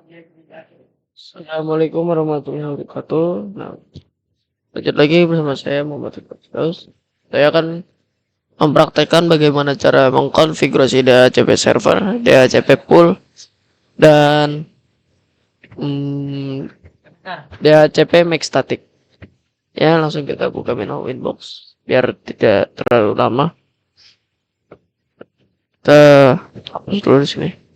Assalamualaikum warahmatullahi wabarakatuh. Nah, lanjut lagi bersama saya Muhammad Firdaus. Saya akan mempraktekkan bagaimana cara mengkonfigurasi DHCP server, DHCP pool, dan DHCP make static. Ya, langsung kita buka menu inbox biar tidak terlalu lama. Kita hapus dulu di sini.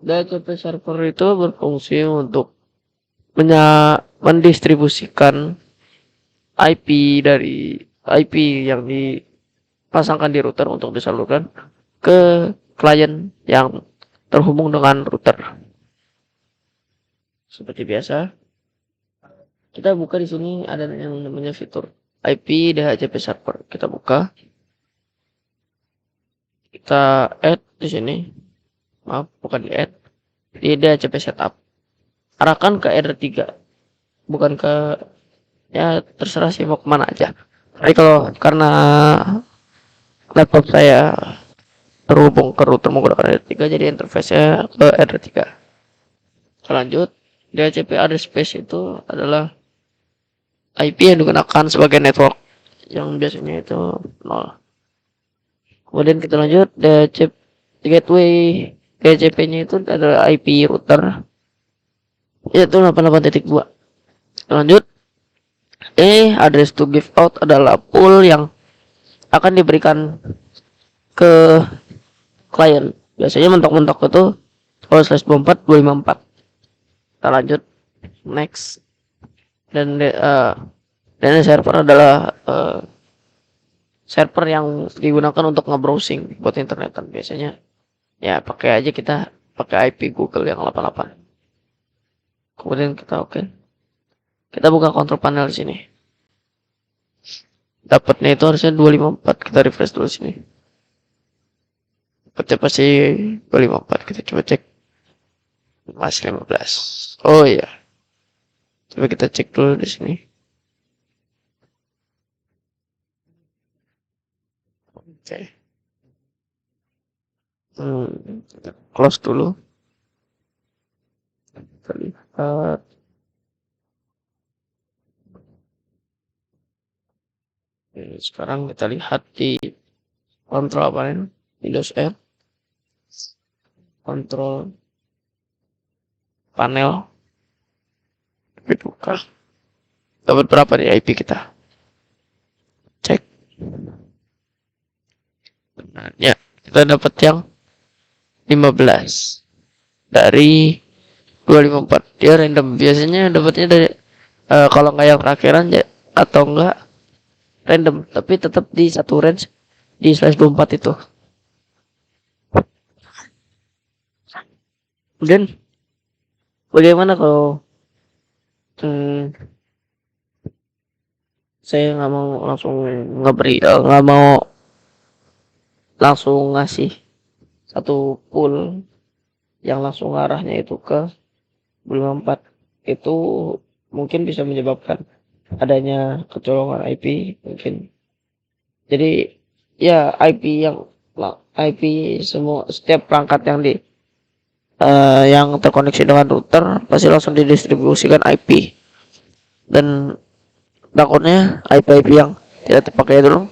DHCP server itu berfungsi untuk mendistribusikan IP dari IP yang dipasangkan di router untuk disalurkan ke klien yang terhubung dengan router. Seperti biasa, kita buka di sini ada yang namanya fitur IP DHCP server. Kita buka, kita add di sini. Maaf, bukan di add, di DHCP setup. Arahkan ke R3, bukan ke, ya terserah sih mau kemana aja. Tapi kalau karena laptop saya terhubung ke router menggunakan R3, jadi interface-nya ke R3. Lanjut, DHCP address space itu adalah IP yang digunakan sebagai network yang biasanya itu 0. Kemudian kita lanjut, DHCP gateway DHCP-nya itu adalah IP router, yaitu 88.2. Lanjut, address to give out adalah pool yang akan diberikan ke klien. Biasanya mentok-mentok itu /24 Kita lanjut, next. Dan server adalah server yang digunakan untuk nge-browsing buat internetan. Biasanya ya pakai aja kita pakai IP Google yang 88. Kemudian kita oke. Kita buka control panel di sini. Dapatnya itu harusnya 254. Kita refresh dulu sini. Dapatnya pasti 254. Kita coba cek. Masih 15. Oh iya. Coba kita cek dulu di sini. Oke. Kita close dulu. Kita lihat. Sekarang kita lihat di kontrol apa ini? Windows R. Kontrol panel. Buka. Dapat berapa nih IP kita? Cek. Nah, ya, kita dapat yang 15 dari 254. Dia random. Biasanya dapatnya dari kalau nggak yang terakhiran ya, atau enggak random, tapi tetap di satu range di /24 itu. Kemudian bagaimana kalau saya nggak mau langsung nggak mau langsung ngasih satu pool yang langsung arahnya itu ke 24. Itu mungkin bisa menyebabkan adanya kecolongan IP mungkin. Jadi ya IP semua setiap perangkat yang terkoneksi dengan router pasti langsung didistribusikan IP, dan takutnya IP yang tidak terpakai dulu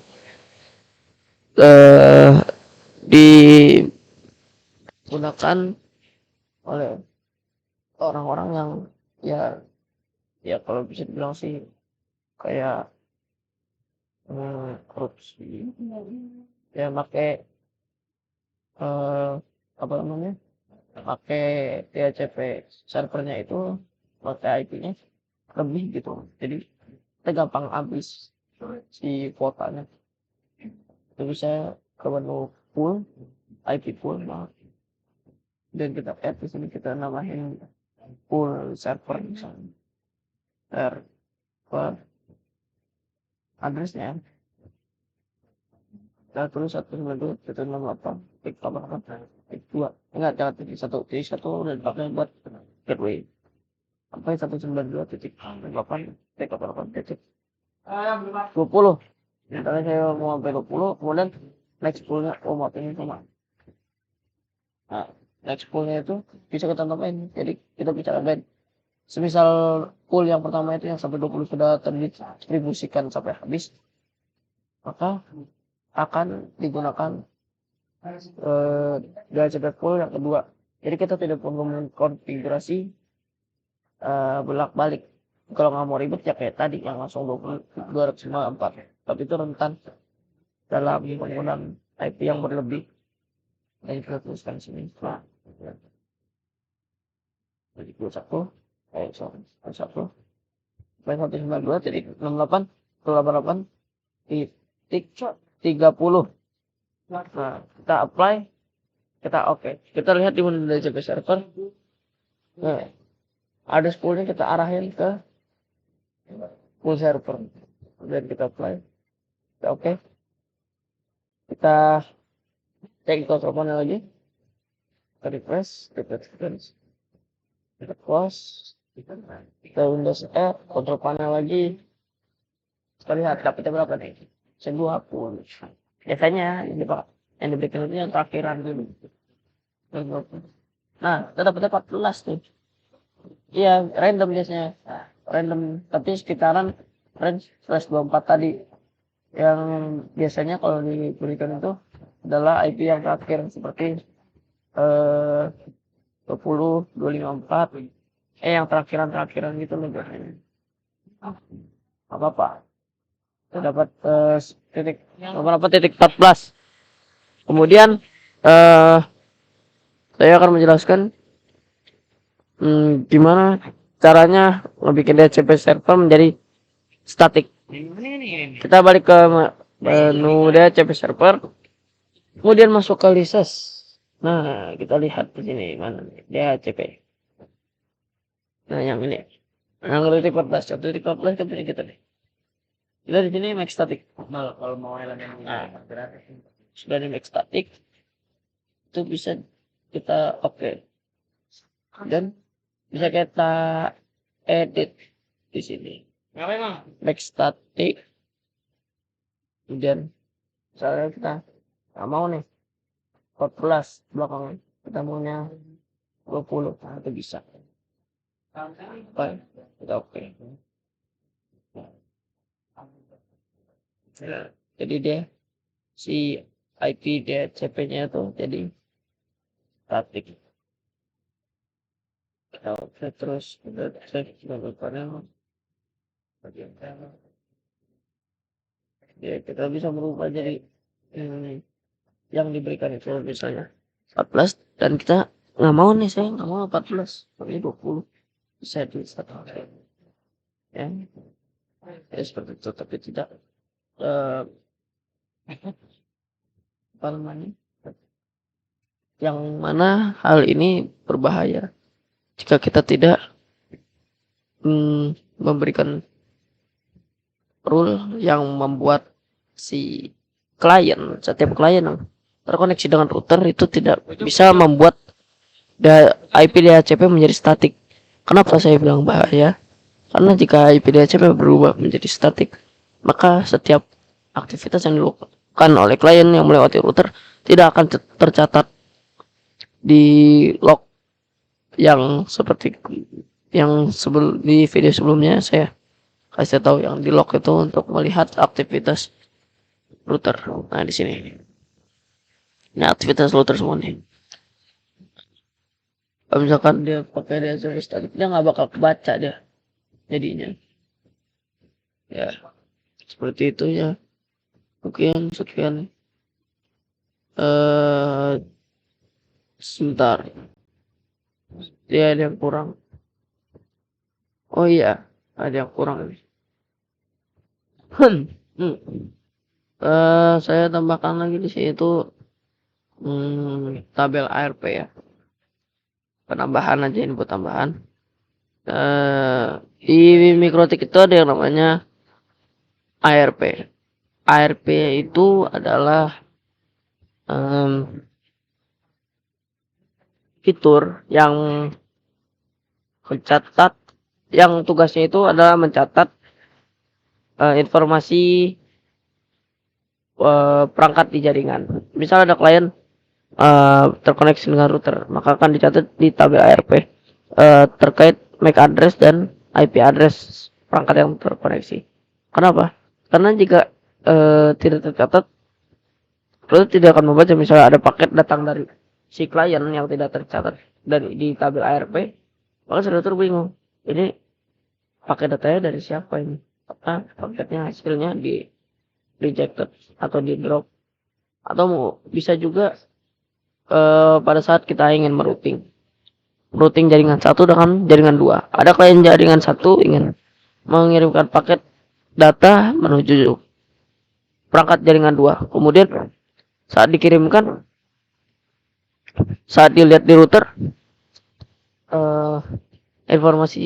digunakan oleh orang-orang yang ya kalau bisa dibilang sih kayak korupsi, ya pakai apa namanya, pakai DHCP servernya itu pakai IP-nya lebih gitu, jadi kita gampang habis si kuotanya. Itu bisa ke menu pool, IP pool, dan kita add di sini, kita namain pool server misalnya server addressnya kita tulis 192.168.2. Enggak, jangan titik satu udah dipakai buat gateway. Sampai 192.8.8.20. Misalnya saya mau sampai 20, kemudian next poolnya mau ini sama. Nah, next poolnya itu bisa kita tambahin. Jadi kita bisa tambahin. Semisal pool yang pertama itu yang sampai 20 sudah terdistribusikan sampai habis, maka akan digunakan DHCP pool yang kedua. Jadi kita tidak perlu mengkonfigurasi bolak-balik. Kalau nggak mau ribet ya kayak tadi yang langsung 254. Tapi itu rentan dalam penggunaan IP yang berlebih. Dan kita tuliskan sini. Nah, jadi 21, satu, 192, jadi 68, 88, titik 30. Nah, kita apply, kita oke. Kita lihat di mana DHCP server. Nah, ada spoolnya kita arahin ke pool server. Dan kita apply. Kita oke. Kita cek control panel lagi. Kita refresh. Kita close. Kita Windows R, control panel lagi. Kita lihat dapatnya berapa nih? 20. Biasanya yang diberikan itu yang terakhiran dulu. Nah, kita dapatnya 14 nih. Iya, random biasanya. Random, tapi sekitaran range /24 tadi. Yang biasanya kalau diberikan itu adalah IP yang terakhir seperti 20, 254. Yang terakhiran gitu loh biasanya. Apa-apa. Kita dapat titik 14. Kemudian saya akan menjelaskan gimana caranya ngebikin DHCP server menjadi static. Kita balik ke menu DHCP server, kemudian masuk ke license. Nah, kita lihat di sini mana nih DHCP. Nah, yang ini, yang titik 14, titik 14 kan punya kita nih. Kita di sini make static. Kalau mau elemen gratis, sudah di make static, itu bisa kita oke. Dan bisa kita edit di sini. Make static. Kemudian misalnya kita nggak mau nih 14 belakang, kita maunya 20. Nah, itu bisa. Baik, kita oke. Nah, jadi dia si IP DHCP-nya itu jadi static. Kita oke, terus kita cek control panel. Ya, kita bisa merubah jadi yang diberikan itu misalnya 14, dan kita nggak mau nih, saya nggak mau 14, tapi 20 bisa di satu ya. Ya seperti itu, tapi tidak apa namanya, yang mana hal ini berbahaya jika kita tidak memberikan rule yang membuat si setiap klien yang terkoneksi dengan router itu tidak bisa membuat IP DHCP menjadi statik. Kenapa saya bilang bahaya? Karena jika IP DHCP berubah menjadi statik, maka setiap aktivitas yang dilakukan oleh klien yang melewati router tidak akan tercatat di log yang seperti yang di video sebelumnya saya kasih tahu, yang di log itu untuk melihat aktivitas router. Nah, di sini. Ini aktivitas router semua nih. Kalau misalkan dia pakai DHCP static, dia nggak bakal kebaca dia jadinya. Ya, seperti itu ya. Sekian. Sebentar. Dia ada yang kurang. Oh iya, ada yang kurang. Saya tambahkan lagi di sini itu tabel ARP ya. Penambahan aja, input tambahan. Di Mikrotik itu ada yang namanya ARP. ARP itu adalah fitur yang mencatat, yang tugasnya itu adalah mencatat informasi perangkat di jaringan. Misal ada klien terkoneksi dengan router, maka akan dicatat di tabel ARP terkait MAC address dan IP address perangkat yang terkoneksi. Kenapa? Karena jika tidak tercatat, router tidak akan membaca. Misalnya ada paket datang dari si klien yang tidak tercatat dari di tabel ARP, maka si router bingung. Ini paket datanya dari siapa ini? Apa paketnya hasilnya di rejected atau di drop, atau bisa juga pada saat kita ingin merouting jaringan satu dengan jaringan dua. Ada klien jaringan satu ingin mengirimkan paket data menuju perangkat jaringan dua. Kemudian saat dikirimkan, saat dilihat di router, eh, informasi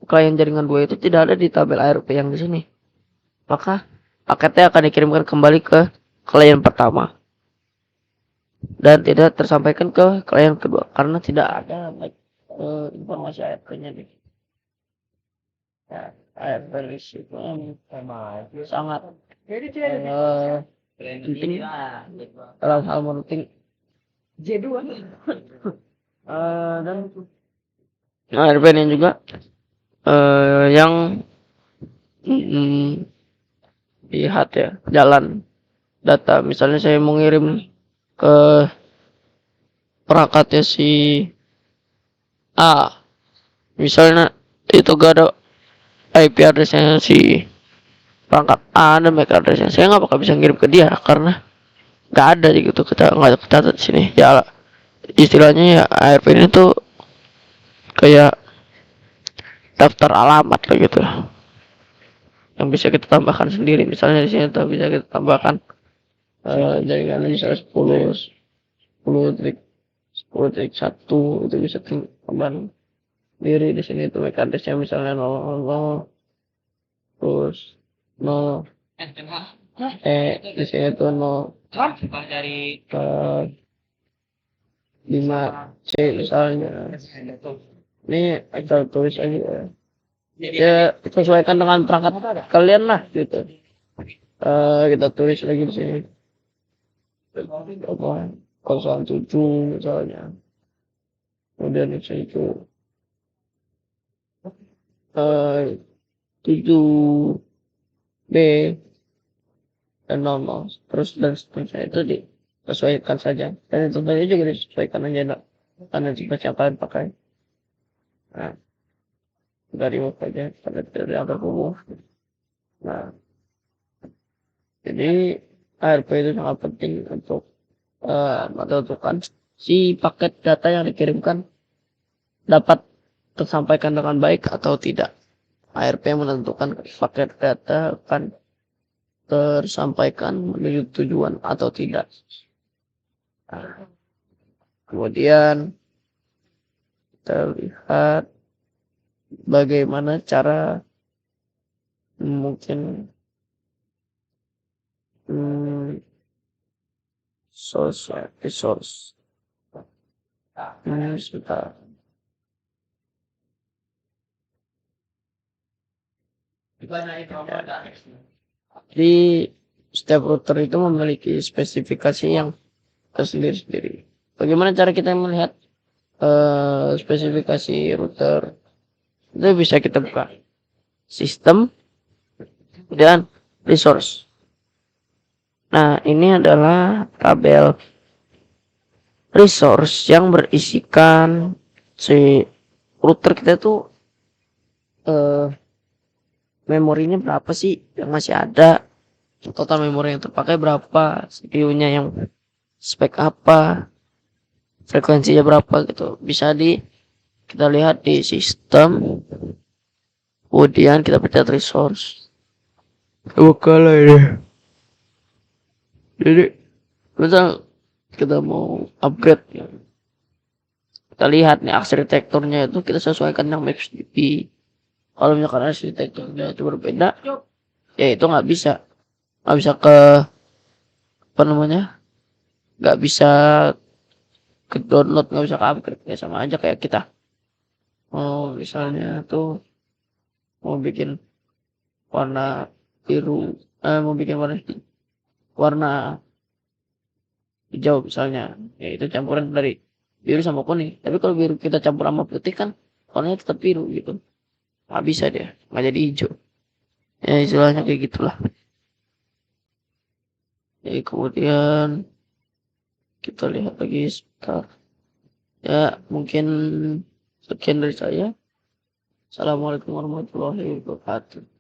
klien jaringan dua itu tidak ada di tabel ARP yang di sini. Maka paketnya akan dikirimkan kembali ke klien pertama dan tidak tersampaikan ke klien kedua karena tidak ada informasi ARP-nya nih. Ya, ARP itu sangat penting dalam hal merouting dan ARP ini juga yang lihat ya jalan data. Misalnya saya mau ngirim ke perangkatnya si A, misalnya itu gak ada IP addressnya si perangkat A dan MAC addressnya, saya nggak bakal bisa ngirim ke dia karena nggak ada gitu, kita nggak tercatat di sini. Ya istilahnya ya ARP ini tuh kayak daftar alamat lah gitu, yang bisa kita tambahkan sendiri. Misalnya di sini tuh bisa kita tambahkan jaringan misalnya 10.10.1 itu bisa tambahan sendiri. Di sini tuh MAC addressnya misalnya 000, terus 0 di sini tuh 0 5C misalnya. Ini kita tulis aja ya, sesuaikan dengan perangkat kalian lah gitu. Kita tulis lagi di sini apa 07 misalnya, kemudian di sini itu 7B dan 00 terus dan seterusnya. Itu disesuaikan saja, dan itu tadi juga disesuaikan aja karena jika yang kalian pakai. Nah, dari remove aja karena tidak ada remove. Nah, jadi ARP itu sangat penting untuk menentukan si paket data yang dikirimkan dapat tersampaikan dengan baik atau tidak. ARP yang menentukan paket data akan tersampaikan menuju tujuan atau tidak. Nah, kemudian kita lihat bagaimana cara mungkin resource. Sebentar. Jadi setiap router itu memiliki spesifikasi yang tersendiri-sendiri. Bagaimana cara kita melihat spesifikasi router? Itu bisa kita buka sistem dan resource. Nah, ini adalah tabel resource yang berisikan si router kita tuh memorinya berapa sih yang masih ada, total memori yang terpakai berapa, CPU-nya yang spek apa, frekuensinya berapa gitu. Bisa kita lihat di sistem, kemudian kita pencet resource. Buka lah ini. Jadi misal kita mau upgrade ya, kita lihat nih arsitekturnya itu kita sesuaikan yang MapsDB. Kalau misalkan arsitekturnya itu berbeda, ya itu nggak bisa ke apa namanya, nggak bisa ke download, nggak bisa ke upgrade. Ya sama aja kayak kita misalnya tuh mau bikin warna biru, mau bikin warna hijau misalnya, ya itu campuran dari biru sama kuning. Tapi kalau biru kita campur sama putih kan warnanya tetap biru gitu, nggak bisa dia, nggak jadi hijau. Ya istilahnya kayak gitulah. Jadi kemudian kita lihat lagi sebentar. Ya mungkin sekian dari saya. Assalamualaikum warahmatullahi wabarakatuh.